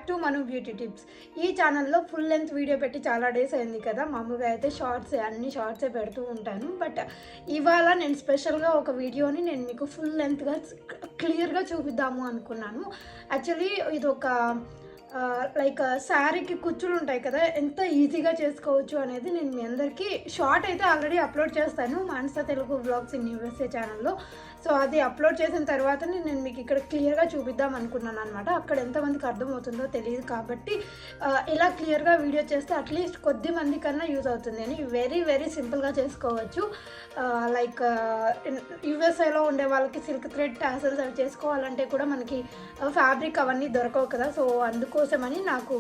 Back to Manu beauty tips. ఈ ఛానల్లో full length video పెట్టి చాలా డేస్ అయింది కదా. మామూలుగా అయితే అన్ని షార్ట్సే పెడుతూ ఉంటాను. బట్ ఇవాళ నేను స్పెషల్గా ఒక వీడియోని నేను మీకు ఫుల్ లెంత్గా క్లియర్గా చూపిద్దాము అనుకున్నాను. యాక్చువల్లీ ఇది ఒక లైక్ శారీకి కుచ్చులు ఉంటాయి కదా, ఎంత ఈజీగా చేసుకోవచ్చు అనేది నేను మీ అందరికీ షార్ట్ అయితే ఆల్రెడీ అప్లోడ్ చేస్తాను మానస తెలుగు వ్లాగ్స్ ఇన్ యూఎస్ఏ ఛానల్లో. సో అది అప్లోడ్ చేసిన తర్వాత నేను మీకు ఇక్కడ క్లియర్గా చూపిద్దాం అనుకున్నాను అనమాట. అక్కడ ఎంతమందికి అర్థమవుతుందో తెలియదు కాబట్టి ఇలా క్లియర్గా వీడియో చేస్తే అట్లీస్ట్ కొద్ది మంది కన్నా యూజ్ అవుతుంది అని వెరీ వెరీ సింపుల్గా చేసుకోవచ్చు. లైక్ యూఎస్ఏలో ఉండే వాళ్ళకి సిల్క్ థ్రెడ్ టాసల్స్ అవి చేసుకోవాలంటే కూడా మనకి ఫ్యాబ్రిక్ అవన్నీ దొరకవు కదా. సో అందుకోసమని నాకు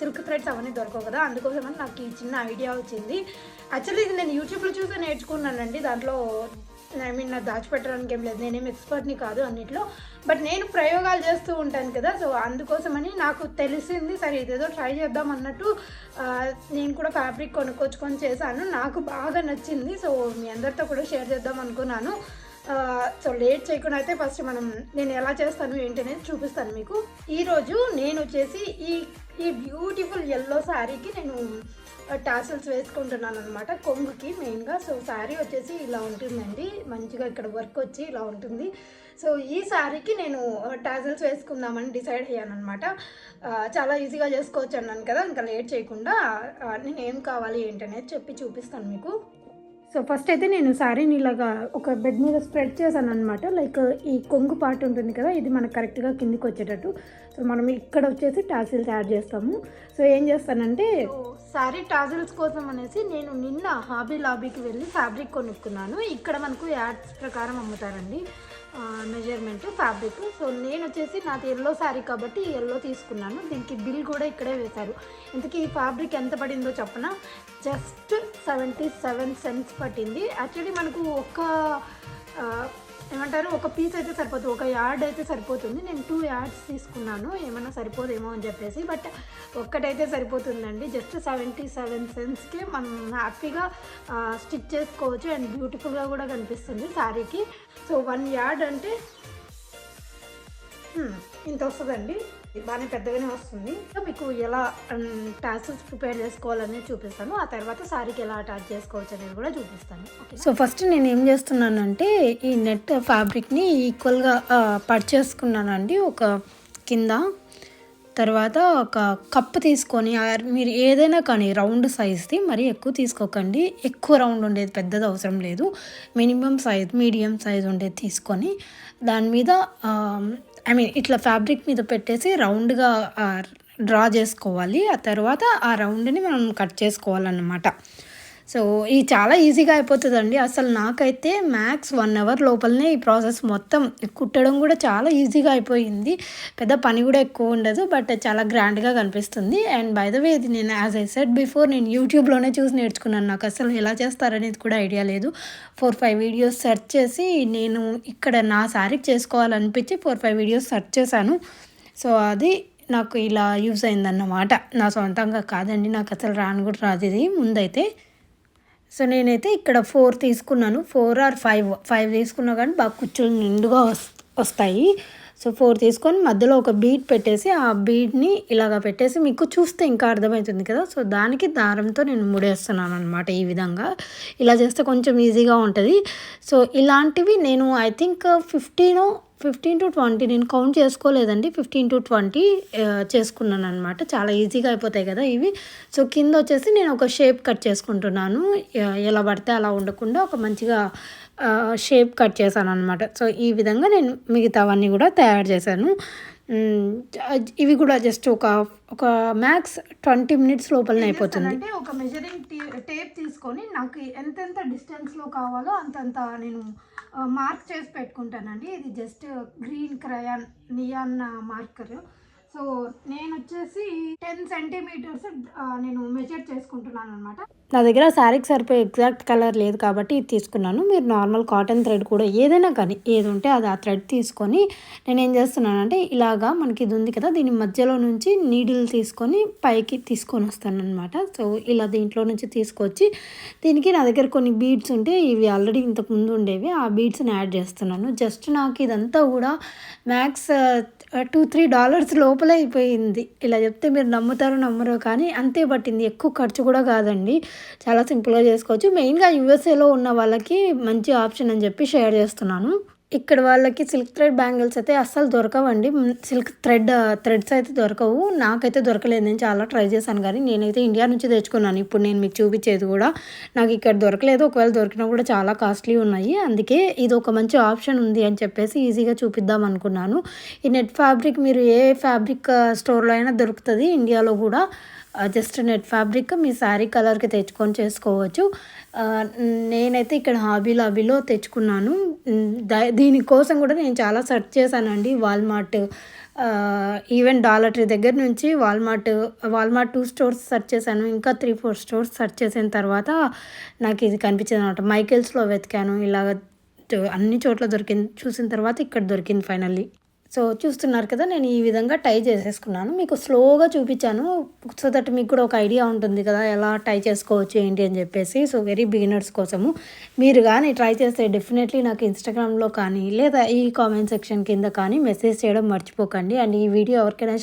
సిల్క్ థ్రెడ్స్ అవన్నీ దొరకవు కదా, అందుకోసమని నాకు ఈ చిన్న ఐడియా వచ్చింది. యాక్చువల్లీ ఇది నేను యూట్యూబ్లో చూసి నేర్చుకున్నానండి. దాంట్లో నా దాచిపెట్టడానికి ఏం లేదు, నేనేం ఎక్స్పర్ట్ని కాదు అన్నిట్లో. బట్ నేను ప్రయోగాలు చేస్తూ ఉంటాను కదా, సో అందుకోసమని నాకు తెలిసింది. సరే ఇదేదో ట్రై చేద్దాం అన్నట్టు నేను కూడా ఫ్యాబ్రిక్ కొనుక్కొచ్చుకొని చేశాను. నాకు బాగా నచ్చింది. సో మీ అందరితో కూడా షేర్ చేద్దాం అనుకున్నాను. సో లేట్ చేయకుండా అయితే ఫస్ట్ నేను ఎలా చేస్తాను ఏంటి అనేది చూపిస్తాను మీకు. ఈరోజు నేను వచ్చేసి ఈ బ్యూటిఫుల్ ఎల్లో శారీకి నేను టాసల్స్ వేసుకుంటున్నాను అనమాట, కొంగుకి మెయిన్గా. సో శారీ వచ్చేసి ఇలా ఉంటుందండి, మంచిగా ఇక్కడ వర్క్ వచ్చి ఇలా ఉంటుంది. సో ఈ శారీకి నేను టాసల్స్ వేసుకుందామని డిసైడ్ అయ్యాను అనమాట. చాలా ఈజీగా చేసుకోవచ్చు అన్నాను కదా, ఇంకా లేట్ చేయకుండా నేను ఏం కావాలి ఏంటనేది చెప్పి చూపిస్తాను మీకు. సో ఫస్ట్ అయితే నేను శారీని ఇలాగా ఒక బెడ్ మీద స్ప్రెడ్ చేశాను అనమాట. లైక్ ఈ కొంగు పార్ట్ ఉంటుంది కదా, ఇది మనకు కరెక్ట్గా కిందికి వచ్చేటట్టు. సో మనం ఇక్కడ వచ్చేసి టాసిల్స్ యాడ్ చేస్తాము. సో ఏం చేస్తానంటే శారీ టాసిల్స్ కోసం అనేసి నేను నిన్న హాబీ లాబీకి వెళ్ళి ఫ్యాబ్రిక్ కొనుక్కున్నాను. ఇక్కడ మనకు యాడ్స్ ప్రకారం అమ్ముతారండి మెజర్మెంట్ ఫ్యాబ్రిక్. సో నేను వచ్చేసి నాది ఎల్లో శారీ కాబట్టి ఎల్లో తీసుకున్నాను. దీనికి బిల్ కూడా ఇక్కడే వేశారు. ఇంతకీ ఈ ఫ్యాబ్రిక్ ఎంత పడిందో చెప్పనా, జస్ట్ 77 cents పట్టింది. యాక్చువల్లీ మనకు ఒక పీస్ అయితే సరిపోతుంది, ఒక యార్డ్ అయితే సరిపోతుంది. నేను 2 yards తీసుకున్నాను, ఏమన్నా సరిపోదేమో అని చెప్పేసి. బట్ ఒక్కటైతే సరిపోతుందండి. జస్ట్ 77 centsకి మనం హ్యాపీగా స్టిచ్ చేసుకోవచ్చు అండ్ బ్యూటిఫుల్గా కూడా కనిపిస్తుంది శారీకి. సో 1 yard అంటే ఇంత వస్తుందండి, బాగానే పెద్దగానే వస్తుంది. మీకు ఎలా టాసల్స్ ప్రిపేర్ చేసుకోవాలనేది చూపిస్తాను. ఆ తర్వాత శారీకి ఎలా అటాచ్ చేసుకోవచ్చు అనేది కూడా చూపిస్తాను. సో ఫస్ట్ నేను ఏం చేస్తున్నానంటే ఈ నెట్ ఫ్యాబ్రిక్ని ఈక్వల్గా పర్చేసుకున్నానండి చేసుకున్నానండి ఒక కింద. తర్వాత ఒక కప్పు తీసుకొని, మీరు ఏదైనా కానీ రౌండ్ సైజ్ది, మరీ ఎక్కువ తీసుకోకండి, ఎక్కువ రౌండ్ ఉండేది పెద్దది అవసరం లేదు, మీడియం సైజ్ ఉండేది తీసుకొని దాని మీద ఇట్లా ఫ్యాబ్రిక్ మీద పెట్టేసి రౌండ్గా డ్రా చేసుకోవాలి. ఆ తర్వాత ఆ రౌండ్ని మనం కట్ చేసుకోవాలన్నమాట. సో ఇది చాలా ఈజీగా అయిపోతుందండి. అసలు నాకైతే మ్యాక్స్ 1 hour లోపలనే ఈ ప్రాసెస్ మొత్తం కుట్టడం కూడా చాలా ఈజీగా అయిపోయింది. పెద్ద పని కూడా ఎక్కువ ఉండదు, బట్ చాలా గ్రాండ్గా కనిపిస్తుంది. అండ్ బై ద వే ఇది నేను యాజ్ ఐ సెడ్ బిఫోర్ నేను యూట్యూబ్లోనే చూసి నేర్చుకున్నాను. నాకు అసలు ఎలా చేస్తారనేది కూడా ఐడియా లేదు. 4-5 వీడియోస్ సెర్చ్ చేసి నేను ఇక్కడ నా శారీకి చేసుకోవాలనిపించి 4-5 వీడియోస్ సెర్చ్ చేశాను. సో అది నాకు ఇలా యూజ్ అయిందన్నమాట. నా సొంతంగా కాదండి, నాకు అసలు రాను కూడా రాదు ఇది ముందైతే. సో నేనైతే ఇక్కడ 4 తీసుకున్నాను, 4 or 5 తీసుకున్నా కానీ బాగా కుచ్చులు నిండుగా వస్తాయి. సో 4 తీసుకొని మధ్యలో ఒక బీడ్ పెట్టేసి ఆ బీడ్ని ఇలాగ పెట్టేసి మీకు చూస్తే ఇంకా అర్థమవుతుంది కదా. సో దానికి దారంతో నేను ముడేస్తున్నాను అనమాట. ఈ విధంగా ఇలా చేస్తే కొంచెం ఈజీగా ఉంటుంది. సో ఇలాంటివి నేను ఐ థింక్ 15 to 20 నేను కౌంట్ చేసుకోలేదండి, 15 to 20 చేసుకున్నాను అనమాట. చాలా ఈజీగా అయిపోతాయి కదా ఇవి. సో కింద వచ్చేసి నేను ఒక షేప్ కట్ చేసుకుంటున్నాను, ఎలా పడితే అలా ఉండకుండా ఒక మంచిగా షేప్ కట్ చేశాను అనమాట. సో ఈ విధంగా నేను మిగతావన్నీ కూడా తయారు చేశాను. ఇవి కూడా జస్ట్ ఒక మ్యాక్స్ 20 minutes లోపలనే అయిపోతుంది. అంటే ఒక మెజరింగ్ టేప్ తీసుకొని నాకు ఎంతెంత డిస్టెన్స్లో కావాలో అంతంత నేను మార్క్ చేసి పెట్టుకుంటానండి. ఇది just green crayon neon marker. So నేను వచ్చేసి 10 centimeters నేను మెజర్ చేసుకుంటున్నాను అనమాట. నా దగ్గర శారీకి సరిపోయే ఎగ్జాక్ట్ కలర్ లేదు కాబట్టి ఇది తీసుకున్నాను. మీరు నార్మల్ కాటన్ థ్రెడ్ కూడా ఏదైనా కానీ ఏది ఉంటే అది ఆ థ్రెడ్ తీసుకొని నేను ఏం చేస్తున్నానంటే ఇలాగా మనకి ఇది ఉంది కదా, దీని మధ్యలో నుంచి నీడిల్ తీసుకొని పైకి తీసుకొని వస్తాను అనమాట. సో ఇలా దీంట్లో నుంచి తీసుకొచ్చి దీనికి నా దగ్గర కొన్ని బీడ్స్ ఉంటే ఇవి ఆల్రెడీ ఇంతకు ముందు ఉండేవి, ఆ బీడ్స్ని యాడ్ చేస్తున్నాను. జస్ట్ నాకు ఇదంతా కూడా మ్యాక్స్ $2-3 లోపలే అయిపోయింది. ఇలా చెప్తే మీరు నమ్ముతారో నమ్మరో కానీ అంతే పట్టింది. ఎక్కువ ఖర్చు కూడా కాదండి. చాలా సింపుల్‌గా చేసుకోవచ్చు. మెయిన్‌గా యూఎస్ఏలో ఉన్న వాళ్ళకి మంచి ఆప్షన్ అని చెప్పి షేర్ చేస్తున్నాను. ఇక్కడ వాళ్ళకి సిల్క్ థ్రెడ్ బ్యాంగిల్స్ అయితే అస్సలు దొరకవండి. సిల్క్ థ్రెడ్స్ అయితే దొరకవు. నాకైతే దొరకలేదు. నేను చాలా ట్రై చేశాను కానీ నేనైతే ఇండియా నుంచి తెచ్చుకున్నాను. ఇప్పుడు నేను మీకు చూపించేది కూడా నాకు ఇక్కడ దొరకలేదు. ఒకవేళ దొరికినా కూడా చాలా కాస్ట్లీ ఉన్నాయి. అందుకే ఇది ఒక మంచి ఆప్షన్ ఉంది అని చెప్పేసి ఈజీగా చూపిద్దాం అనుకున్నాను. ఈ నెట్ ఫ్యాబ్రిక్ మీరు ఏ ఫ్యాబ్రిక్ స్టోర్‌లో అయినా దొరుకుతది ఇండియాలో కూడా. జస్ట్ నెట్ ఫ్యాబ్రిక్ మీ శారీ కలర్‌కి తెచ్చుకొని చేసుకోవచ్చు. నేనైతే ఇక్కడ హాబీ లాబీలో తెచ్చుకున్నాను. దీనికోసం కూడా నేను చాలా సెర్చ్ చేశానండి. వాల్మార్ట్, ఈవెన్ డాలర్ ట్రీ దగ్గర నుంచి వాల్మార్ట్ 2 స్టోర్స్ సెర్చ్ చేశాను. ఇంకా 3-4 స్టోర్స్ సెర్చ్ చేసిన తర్వాత నాకు ఇది కనిపించిందనమాట. మైకెల్స్‌లో వెతికాను. ఇలాగ అన్ని చోట్ల దొరికింది. చూసిన తర్వాత ఇక్కడ దొరికింది ఫైనల్లీ. సో చూస్తున్నారు కదా, నేను ఈ విధంగా టై చేసేసుకున్నాను. మీకు స్లోగా చూపించాను సో దట్ మీకు కూడా ఒక ఐడియా ఉంటుంది కదా ఎలా టై చేసుకోవచ్చు ఏంటి అని చెప్పేసి. సో వెరీ బిగినర్స్ కోసము. మీరు కానీ ట్రై చేస్తే డెఫినెట్లీ నాకు ఇన్స్టాగ్రామ్లో కానీ లేదా ఈ కామెంట్ సెక్షన్ కింద కానీ మెసేజ్ చేయడం మర్చిపోకండి. అండ్ ఈ వీడియో ఎవరికైనా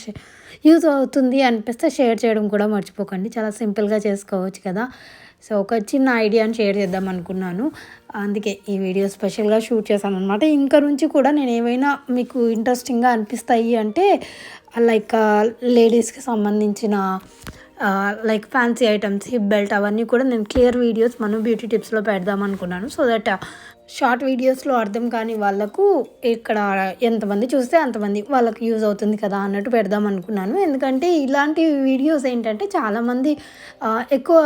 యూజ్ అవుతుంది అనిపిస్తే షేర్ చేయడం కూడా మర్చిపోకండి. చాలా సింపుల్గా చేసుకోవచ్చు కదా. సో ఒక చిన్న ఐడియాని షేర్ చేద్దాం అనుకున్నాను. అందుకే ఈ వీడియో స్పెషల్గా షూట్ చేశాను అనమాట. ఇంకా నుంచి కూడా నేను ఏవైనా మీకు ఇంట్రెస్టింగ్గా అనిపిస్తాయి అంటే లైక్ లేడీస్కి సంబంధించిన like fancy items, hip belt అవన్నీ కూడా నేను క్లియర్ వీడియోస్ మనం బ్యూటీ టిప్స్లో పెడదాం అనుకున్నాను. సో దట్ షార్ట్ వీడియోస్లో అర్థం కాని వాళ్ళకు ఇక్కడ ఎంతమంది చూస్తే అంతమంది వాళ్ళకి యూజ్ అవుతుంది కదా అన్నట్టు పెడదాం అనుకున్నాను. ఎందుకంటే ఇలాంటి వీడియోస్ ఏంటంటే చాలామంది ఎక్కువ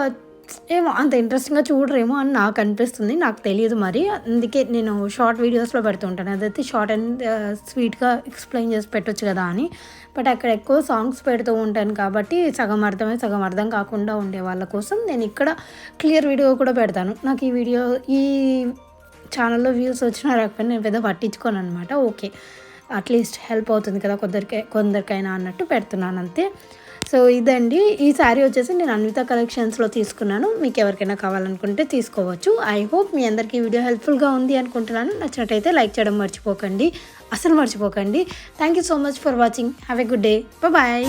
ఏమో అంత ఇంట్రెస్టింగ్గా చూడరేమో అని నాకు అనిపిస్తుంది. నాకు తెలియదు మరి. అందుకే నేను షార్ట్ వీడియోస్లో పెడుతుంటాను. అదైతే షార్ట్ అండ్ స్వీట్గా ఎక్స్ప్లెయిన్ చేసి పెట్టొచ్చు కదా అని. బట్ అక్కడ ఎక్కువ సాంగ్స్ పెడుతూ ఉంటాను కాబట్టి సగం అర్థమై సగం అర్థం కాకుండా ఉండే వాళ్ళ కోసం నేను ఇక్కడ క్లియర్ వీడియో కూడా పెడతాను. నాకు ఈ ఛానల్లో వ్యూస్ వచ్చినా రాకపోయినా నేను పెద్ద పట్టించుకోను అనమాట. ఓకే, అట్లీస్ట్ హెల్ప్ అవుతుంది కదా కొందరికైనా అన్నట్టు పెడుతున్నాను అంతే. సో ఇదండి, ఈ శారీ వచ్చేసి నేను అన్విత కలెక్షన్స్లో తీసుకున్నాను. మీకు ఎవరికైనా కావాలనుకుంటే తీసుకోవచ్చు. ఐ హోప్ మీ అందరికీ వీడియో హెల్ప్ఫుల్గా ఉంది అనుకుంటున్నాను. నచ్చినట్టయితే లైక్ చేయడం మర్చిపోకండి, అసలు మర్చిపోకండి. Thank you so much for watching. Have a good day. Bye.